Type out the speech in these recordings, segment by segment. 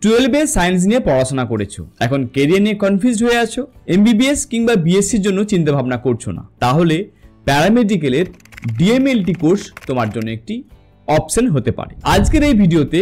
12 a science নিয়ে পড়াশোনা করেছো, এখন ক্যারিয়ার নিয়ে কনফিউজড হয়ে আছো, এমবিবিএস কিংবা বিএসসির জন্য চিন্তা ভাবনা করছো না, তাহলে প্যারামেডিক্যালের ডিএমএলটি কোর্স তোমার জন্য একটি অপশন হতে পারে। আজকের এই ভিডিওতে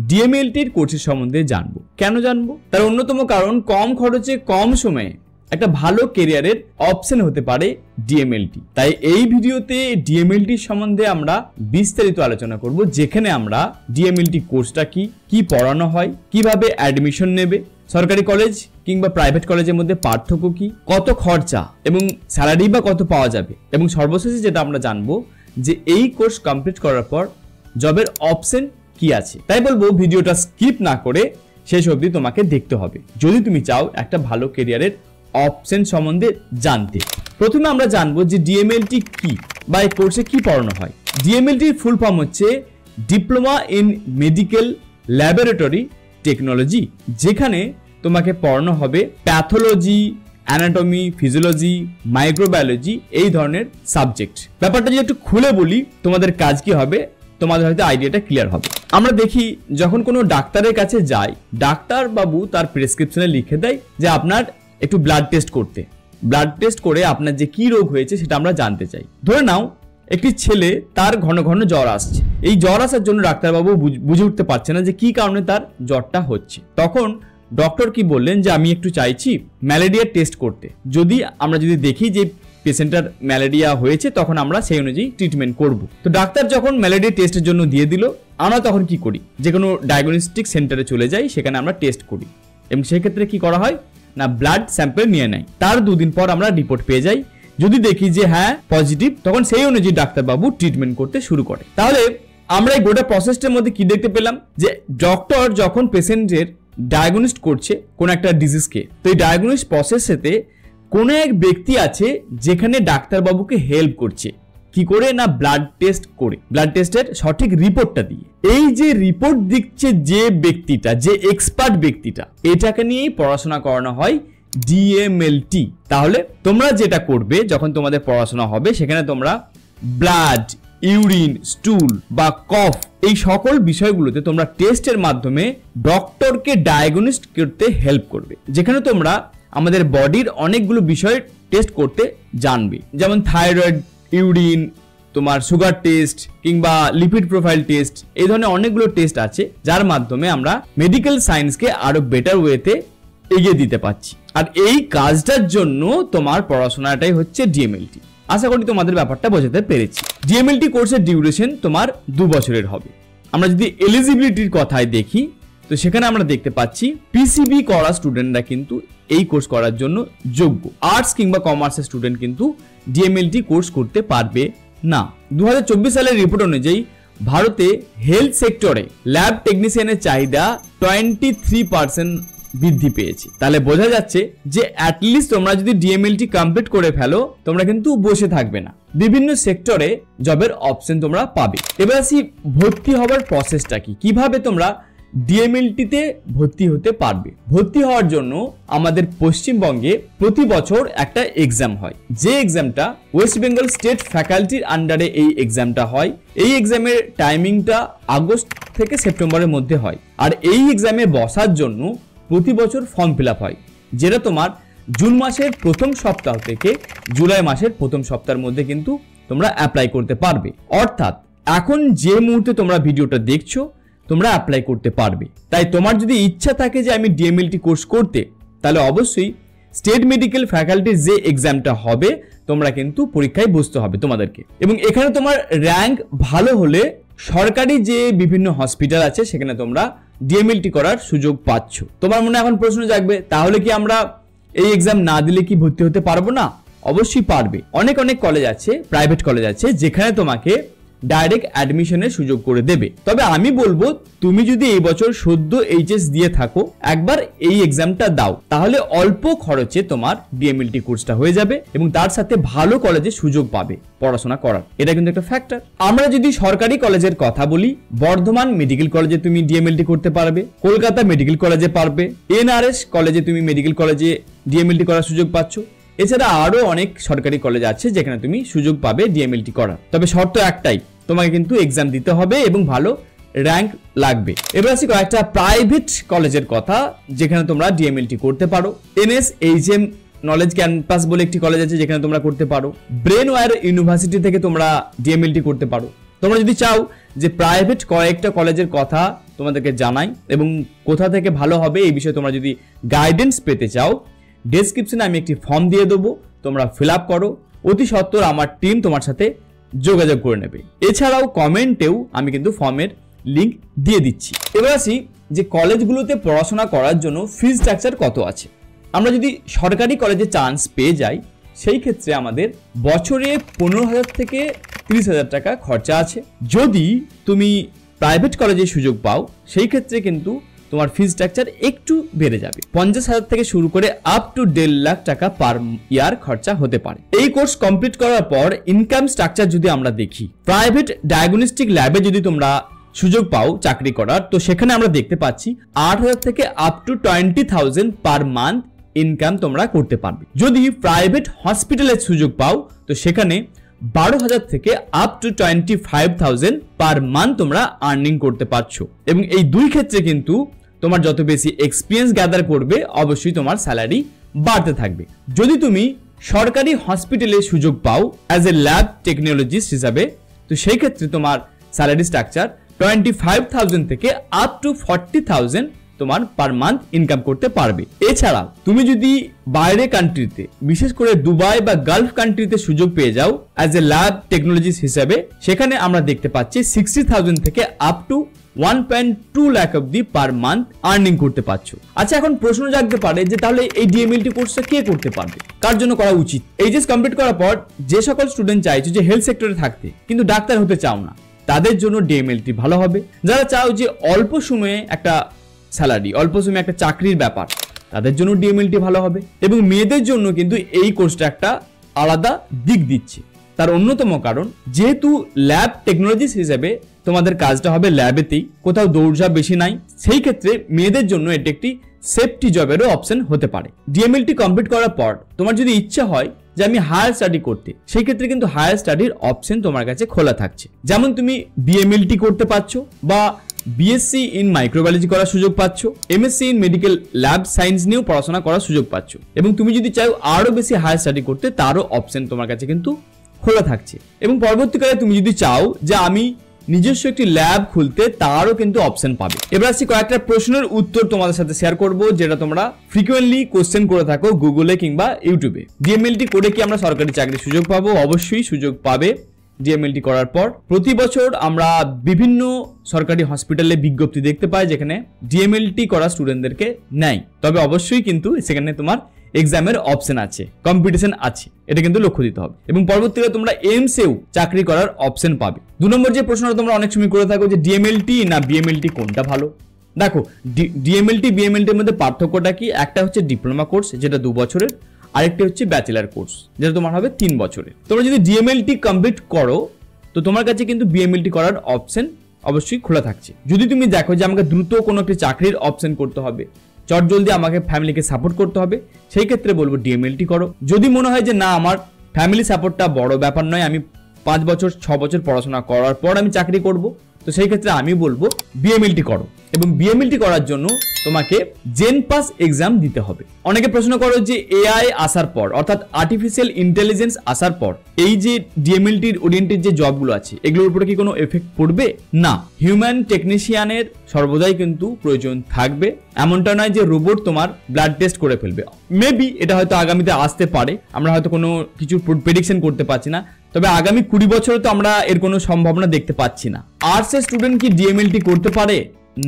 ডিএমএলটির কোর্সের সম্বন্ধে জানবো। কেন জানবো? তার অন্যতম কারণ কম খরচে কম সময়ে একটা ভালো ক্যারিয়ারের অপশন হতে পারে ডিএমএলটি। তাই এই ভিডিওতে ডিএমএলটির সম্বন্ধে আমরা বিস্তারিত আলোচনা করব, যেখানে আমরা ডিএমএলটি কোর্সটা কি পড়ানো হয়, কিভাবে অ্যাডমিশন নেবে, সরকারি কলেজ কিংবা প্রাইভেট কলেজের মধ্যে পার্থক্য কি, কত খরচা এবং স্যালারি বা কত পাওয়া যাবে, এবং সর্বশেষে যেটা আমরা জানবো যে এই কোর্স কমপ্লিট করার পর জবের অপশন কি আছে। তাই বলবো ভিডিওটা স্কিপ না করে শেষ অবধি তোমাকে দেখতে হবে যদি তুমি চাও একটা ভালো ক্যারিয়ারের অপশন সম্বন্ধে জানতে। প্রথমে আমরা জানবো যে ডিএমএলটি কি বা এই কোর্সে কি পড়ানো হয়। ডিএমএলটির ফুল ফর্ম হচ্ছে diploma in medical laboratory technology, যেখানে তোমাকে পড়ানো হবে প্যাথোলজি, অ্যানাটমি, ফিজিওলজি, মাইক্রোবায়োলজি এই ধরনের সাবজেক্ট। ব্যাপারটা যদি একটু খুলে বলি তোমাদের কাজ কি হবে, তোমাদের হয়তো আইডিয়াটা ক্লিয়ার হবে। আমরা দেখি যখন কোনো ডাক্তারের কাছে যাই, ডাক্তার বাবু তার প্রেসক্রিপশনে লিখে দেয় যে আপনার একটু ব্লাড টেস্ট করতে, ব্লাড টেস্ট করে আপনার যে কি রোগ হয়েছে সেটা আমরা জানতে চাই। ধরে নাও একটি ছেলে, তার ঘন ঘন জ্বর আসছে, এই জ্বর আসার জন্য ডাক্তারবাবু বুঝে উঠতে পারছে না যে কি কারণে তার জ্বরটা হচ্ছে। তখন ডক্টর কি বললেন যে আমি একটু চাইছি ম্যালেরিয়া টেস্ট করতে। আমরা যদি দেখি যে পেশেন্টার ম্যালেরিয়া হয়েছে, তখন আমরা সেই অনুযায়ী ট্রিটমেন্ট করব। তো ডাক্তার যখন ম্যালেরিয়া টেস্টের জন্য দিয়ে দিল, আমরা তখন কি করি, যে কোনো ডায়াগনস্টিক সেন্টারে চলে যাই, সেখানে আমরা টেস্ট করি এবং সেক্ষেত্রে কি করা হয় না ব্লাড স্যাম্পল নিয়ে নেয়। তার 2 দিন পর আমরা রিপোর্ট পেয়ে যাই। যদি দেখি যে হ্যাঁ পজিটিভ, তখন সেই অনুযায়ী ডাক্তারবাবু ট্রিটমেন্ট করতে শুরু করে। তাহলে আমরা এই গোটা প্রসেসটার মধ্যে কি দেখতে পেলাম, যে ডক্টর যখন পেশেন্টের ডায়াগনোস্ট করছে কোন একটা ডিজিজকে, তো এই ডায়াগনোস্ট প্রসেসেতে কোন এক ব্যক্তি আছে যেখানে ডাক্তারবাবুকে হেল্প করছে। কি করে না ব্লাড টেস্ট করে, ব্লাড টেস্টের সঠিক রিপোর্টটা দিয়ে। এই যে রিপোর্ট দিচ্ছে যে ব্যক্তিটা, যে এক্সপার্ট ব্যক্তিটা, এটাকে নিয়েই পড়াশোনা করানো হয় ডিএমএলটি। তাহলে তোমরা যেটা করবে যখন তোমাদের পড়াশোনা হবে, সেখানে তোমরা ব্লাড, ইউরিন, স্টুল বা কফ এই সকল বিষয়গুলোতে তোমরা টেস্টের মাধ্যমে ডক্টরকে ডায়াগনোস্ট করতে হেল্প করবে, যেখানে তোমরা আমাদের বডির অনেকগুলো বিষয় টেস্ট করতে জানবে, যেমন থাইরয়েড, ইউরিন, তোমার সুগার টেস্ট কিংবা লিপিড প্রোফাইল টেস্ট, এই ধরনের অনেকগুলো টেস্ট আছে যার মাধ্যমে আমরা মেডিকেল সায়েন্সকে আরো বেটার ওয়েতে এগিয়ে দিতে পারছি। আর এই কাজটার জন্য তোমার পড়াশোনাটাই হচ্ছে ডিএমএলটি। আশা করি তোমাদের ব্যাপারটা বোঝাতে পেরেছি। ডিএমএলটি কোর্সের ডিউরেশন তোমার 2 বছরের হবে। আমরা যদি এলিজিবিলিটির কথায় দেখি, তো সেখানে আমরা দেখতে পাচ্ছি পিসিবি করা স্টুডেন্টরা কিন্তু এই কোর্স করার জন্য যোগ্য। আর্টস কিংবা কমার্সের স্টুডেন্ট কিন্তু ডিএমএলটি কোর্স করতে পারবে না। 2024 সালের রিপোর্ট অনুযায়ী ভারতে হেলথ সেক্টরে ল্যাব টেকনিশিয়ানের চাহিদা 23% বৃদ্ধি পেয়েছে। তাহলে বোঝা যাচ্ছে যে অ্যাটলিস্ট তোমরা যদি ডিএমএলটি কমপ্লিট করে ফেলো, তোমরা কিন্তু বসে থাকবে না, বিভিন্ন সেক্টরে জবের অপশন তোমরা পাবে। এবার আসি ভর্তি হওয়ার প্রসেসটা কি, কিভাবে তোমরা ডিএমএলটিতে ভর্তি হতে পারবে। ভর্তি হওয়ার জন্য আমাদের পশ্চিমবঙ্গে প্রতি বছর একটা এক্সাম হয়, যে এক্সামটা ওয়েস্ট বেঙ্গল স্টেট ফ্যাকাল্টির আন্ডারে এই এক্সামটা হয়। এই এক্সামের টাইমিংটা আগস্ট থেকে সেপ্টেম্বরের মধ্যে হয়। আর এই এক্সামে বসার জন্য প্রতি বছর ফর্ম ফিল আপ হয়, যেটা তোমার জুন মাসের প্রথম সপ্তাহ থেকে জুলাই মাসের প্রথম সপ্তাহের মধ্যে কিন্তু তোমরা অ্যাপ্লাই করতে পারবে। অর্থাৎ এখন যে মুহূর্তে তোমরা ভিডিওটা দেখছো, তোমরা অ্যাপ্লাই করতে পারবে। তাই তোমার যদি ইচ্ছা থাকে যে আমি ডিএমএলটি কোর্স করতে, তাহলে অবশ্যই স্টেট মেডিকেল ফ্যাকাল্টির যে এক্সামটা হবে, তোমরা কিন্তু পরীক্ষায় বসতে হবে তোমাদেরকে। এবং এখানে তোমার র্যাঙ্ক ভালো হলে সরকারি যে বিভিন্ন হসপিটাল আছে, সেখানে তোমরা ডিএমএলটি করার সুযোগ পাচ্ছ। তোমার মনে এখন প্রশ্ন জাগবে, তাহলে কি আমরা এই এক্সাম না দিলে কি ভর্তি হতে পারবো না? অবশ্যই পারবে। অনেক কলেজ আছে, প্রাইভেট কলেজ আছে, যেখানে তোমাকে ডাইরেক্ট অ্যাডমিশনের সুযোগ করে দেবে। তবে আমি বলবো, তুমি যদি এই বছর সদ্য এইচএস দিয়ে থাকো, একবার এই এক্সামটা দাও, তাহলে অল্প খরচে তোমার ডিএমএলটি কোর্সটা হয়ে যাবে এবং তার সাথে ভালো কলেজে সুযোগ পাবে পড়াশোনা করার। এটা কিন্তু একটা ফ্যাক্টর। আমরা যদি সরকারি কলেজের কথা বলি, বর্ধমান মেডিকেল কলেজে তুমি ডিএমএলটি করতে পারবে, কলকাতা মেডিকেল কলেজে পারবে, এনআরএস কলেজে তুমি মেডিকেল কলেজে ডিএমএলটি করার সুযোগ পাচ্ছ। এছাড়া আরো অনেক সরকারি কলেজ আছে যেখানে তুমি সুযোগ পাবে ডিএমএলটি করার। তবে শর্ত একটাই, তোমাকে কিন্তু এক্সাম দিতে হবে এবং ভালো র্যাঙ্ক লাগবে। এবার আসি কয়েকটা প্রাইভেট কলেজের কথা যেখানে তোমরা ডিএমএলটি করতে পারো। NSHM নলেজ ক্যাম্পাস বলে একটি কলেজ আছে যেখানে তোমরা করতে পারো। ব্রেনওয়্যার ইউনিভার্সিটি থেকে তোমরা ডিএমএলটি করতে পারো। তোমরা যদি চাও যে প্রাইভেট কয়েকটা কলেজের কথা তোমাদেরকে জানাই এবং কোথা থেকে ভালো হবে এই বিষয়ে তোমরা যদি গাইডেন্স পেতে চাও, ডেসক্রিপশনে আমি একটি ফর্ম দিয়ে দেবো, তোমরা ফিল আপ করো। অতি সত্বর আমার টিম তোমার সাথে যোগাযোগ করে নেবে। এছাড়াও কমেন্টেও আমি কিন্তু ফর্মের লিঙ্ক দিয়ে দিচ্ছি। এবার আসি যে কলেজগুলোতে পড়াশোনা করার জন্য ফি স্ট্রাকচার কত আছে। আমরা যদি সরকারি কলেজে চান্স পেয়ে যাই সেই ক্ষেত্রে আমাদের বছরে 15,000 থেকে 30,000 টাকা খরচা আছে। যদি তুমি প্রাইভেট কলেজে সুযোগ পাও সেই ক্ষেত্রে কিন্তু তোমার ফি স্ট্রাকচার একটু বেড়ে যাবে। 50,000 থেকে শুরু করে আপ টু 1.5 লাখ টাকা পার ইয়ার খরচা হতে পারে। এই কোর্স কমপ্লিট করার পর ইনকাম স্ট্রাকচার যদি আমরা দেখি, প্রাইভেট ডায়াগনস্টিক ল্যাবে যদি তোমরা সুযোগ পাও চাকরি করার, তো সেখানে আমরা দেখতে পাচ্ছি 8,000 থেকে up to 20,000 per month income তোমরা করতে পারবে। যদি প্রাইভেট হসপিটালের সুযোগ পাও তো সেখানে 12,000 থেকে আপ টু 25,000 পার মান্থ তোমরা আর্নিং করতে পারছো। এবং এই দুই ক্ষেত্রে কিন্তু তোমার যত বেশি এক্সপিরিয়েন্স গ্যাদার করবে অবশ্যই তোমার স্যালারি বাড়তে থাকবে। যদি তুমি সরকারি হসপিটালে সুযোগ পাও অ্যাজ এ ল্যাব টেকনোলজিস্ট হিসাবে, তো সেই ক্ষেত্রে তোমার স্যালারি স্ট্রাকচার 25,000 থেকে আপ টু 40,000 তোমার পার মান্থ ইনকাম করতে পারবে। এছাড়া তুমি যদি বাইরে কান্ট্রিতে, বিশেষ করে দুবাই বা গালফ কান্ট্রিতে সুযোগ পেয়ে যাও অ্যাজ এ ল্যাব টেকনোলজিস্ট হিসাবে, সেখানে আমরা দেখতে পাচ্ছি 60,000 থেকে আপ টু 1.2 লাখ অব্দি পার মান্থ আর্নিং করতে পারছো। আচ্ছা, এখন প্রশ্ন জাগতে পারে যে তাহলে এই ডিএমএলটি কোর্সটা কে করতে পারবে, কার জন্য করা উচিত? এইচএস কমপ্লিট করার পর যে সকল স্টুডেন্ট চাইছো যে হেলথ সেক্টরে থাকতে কিন্তু ডাক্তার হতে চাও না, তাদের জন্য ডিএমএলটি ভালো হবে। যারা চাও যে অল্প সময়ে একটা স্যালারি, অল্প সময়ে একটা চাকরির ব্যাপার, তাদের জন্য ডিএমএলটি ভালো হবে। এবং মেয়েদের জন্য কিন্তু এই কোর্সটা একটা আলাদা দিক দিচ্ছে। তার অন্যতম কারণ, যেহেতু ল্যাব টেকনোলজিস্ট হিসেবে তোমাদের কাজটা হবে ল্যাবেতেই, কোথাও দৌড়ঝাঁপ বেশি নাই, সেই ক্ষেত্রে মেয়েদের জন্য এটি একটি সেফটি জবেরও অপশন হতে পারে। ডিএমএলটি কমপ্লিট করার পর তোমার যদি ইচ্ছা হয় যে আমি হায়ার স্টাডি করতে, সেই ক্ষেত্রে কিন্তু হায়ার স্টাডির অপশন তোমার কাছে খোলা থাকছে। যেমন তুমি বিএমএলটি করতে পারছো বা বিএসসি ইন মাইক্রোবায়োলজি করার সুযোগ পাচ্ছ, MSc in medical lab science নিয়েও পড়াশোনা করার সুযোগ পাচ্ছ। এবং তুমি যদি চাও আরো বেশি হায়ার স্টাডি করতে, তারও অপশন তোমার কাছে কিন্তু খোলা থাকছে। এবং পরবর্তীকালে তুমি যদি চাও যে আমি নিজস্ব একটি ল্যাব খুলতে, তারও কিন্তু অপশন পাবে। এবার আসছি কয়েকটা প্রশ্নের উত্তর তোমাদের সাথে শেয়ার করব যেটা তোমরা ফ্রিকোয়েন্টলি কোশ্চেন করে থাকো গুগলে কিংবা ইউটিউবে। ডিএমএলটি করে কি আমরা সরকারি চাকরির সুযোগ পাবো? অবশ্যই সুযোগ পাবে। ডিএমএলটি করার পর প্রতি বছর আমরা বিভিন্ন সরকারি হসপিটালে বিজ্ঞপ্তি দেখতে পাই যেখানে ডিএমএলটি করা স্টুডেন্টদেরকে নেয়। তবে অবশ্যই কিন্তু সেখানে তোমার এক্সামের অপশন আছে, কম্পিটিশন আছে, এটা কিন্তু লক্ষ্য দিতে হবে। এবং পরবর্তীকালে তোমরা এমসেও চাকরি করার অপশন পাবে। 2 নম্বর যে প্রশ্নটা তোমরা অনেক সময় করে থাকো যে ডিএমএলটি না বিএমএলটি কোনটা ভালো। দেখো, ডিএমএলটি বিএমএলটির মধ্যে পার্থক্যটা কি? একটা হচ্ছে ডিপ্লোমা কোর্স যেটা 2 বছরের, আরেকটি হচ্ছে ব্যাচেলার কোর্স যেটা তোমার হবে 3 বছরের। তোমরা যদি ডিএমএলটি কমপ্লিট করো তো তোমার কাছে কিন্তু বিএমএলটি করার অপশন অবশ্যই খোলা থাকছে। যদি তুমি দেখো যে আমাকে দ্রুত কোনো একটি চাকরির অপশন করতে হবে, চট জলদি আমাকে ফ্যামিলিকে সাপোর্ট করতে হবে, সেই ক্ষেত্রে বলবো ডিএমএলটি করো। যদি মনে হয় যে না, আমার ফ্যামিলি সাপোর্টটা বড় ব্যাপার নয়, আমি 5 বছর 6 বছর পড়াশোনা করার পর আমি চাকরি করব, তো সেই ক্ষেত্রে আমি বলবো বিএমএলটি করো। এবং বিএমএলটি করার জন্য তোমাকে জেন পাস এক্সাম দিতে হবে। অনেকে প্রশ্ন করো যে এআই আসার পর, অর্থাৎ আর্টিফিশিয়াল ইন্টেলিজেন্স আসার পর এই যে ডিএমএলটির ওরিয়েন্টেড যে জবগুলো আছে এগুলোর উপরে কি কোনো এফেক্ট পড়বে? না। হিউম্যান টেকনিশিয়ানের সর্বদাই কিন্তু প্রয়োজন থাকবে। এমনটা নয় যে রোবট তোমার ব্লাড টেস্ট করে ফেলবে। মেবি এটা হয়তো আগামীতে আসতে পারে, আমরা হয়তো কোনো কিছু প্রেডিকশন করতে পারছি না, তবে আগামী 20 বছরে তো আমরা এর কোনো সম্ভাবনা দেখতে পাচ্ছি না। আর্টসের স্টুডেন্ট কি ডিএমএলটি করতে পারে?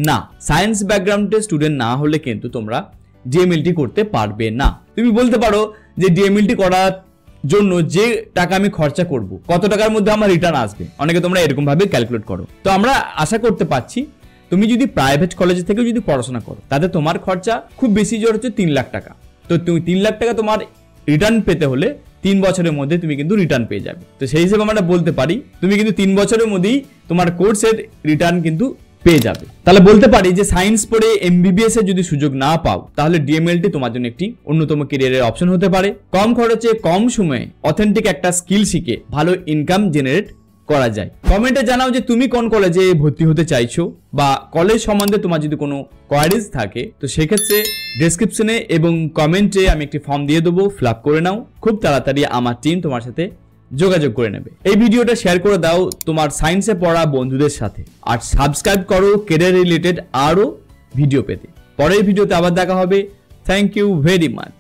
না। সায়েন্স ব্যাকগ্রাউন্ডের স্টুডেন্ট না হলে কিন্তু তোমরা ডিএমএলটি করতে পারবে না। তুমি বলতে পারো যে ডিএমএলটি করার জন্য যে টাকা আমি খরচা করব, কত টাকার মধ্যে আমার রিটার্ন আসবে? অনেকে তোমরা এরকম ভাবে ক্যালকুলেট করো। তো আমরা আশা করতে পারছি তুমি যদি প্রাইভেট কলেজে থেকে যদি পড়াশোনা করো তাতে তোমার খরচা খুব বেশি জোর হচ্ছে 3 লাখ টাকা। তো তুমি 3 লাখ টাকা তোমার রিটার্ন পেতে হলে 3 বছরের মধ্যে তুমি কিন্তু রিটার্ন পেয়ে যাবে। তো সেই হিসেবে আমরা বলতে পারি তুমি কিন্তু 3 বছরের মধ্যেই তোমার কোর্সের রিটার্ন কিন্তু পেয়ে যাবে। তাহলে বলতে পারি যে সায়েন্স পড়ে এমবিবিএস এর যদি সুযোগ না পাও তাহলে ডিএমএলটি তোমার জন্য একটি অন্যতম ক্যারিয়ারের অপশন হতে পারে। কম খরচে কম সময়ে অথেন্টিক একটা স্কিল শিখে ভালো ইনকাম জেনারেট করা যায়। কমেন্টে জানাও যে তুমি কোন কলেজে ভর্তি হতে চাইছো বা কলেজ সম্বন্ধে তোমার যদি কোনো কোয়ারিজ থাকে তো সেক্ষেত্রে ডেসক্রিপশনে এবং কমেন্টে আমি একটি ফর্ম দিয়ে দেবো, ফিল আপ করে নাও। খুব তাড়াতাড়ি আমার টিম তোমার সাথে যোগাযোগ করে নেবে। এই ভিডিওটা শেয়ার করে দাও তোমার সায়েন্সে পড়া বন্ধুদের সাথে, আর সাবস্ক্রাইব করো ক্যারিয়ার রিলেটেড আরও ভিডিও পেতে। পরের ভিডিওতে আবার দেখা হবে। Thank you very much.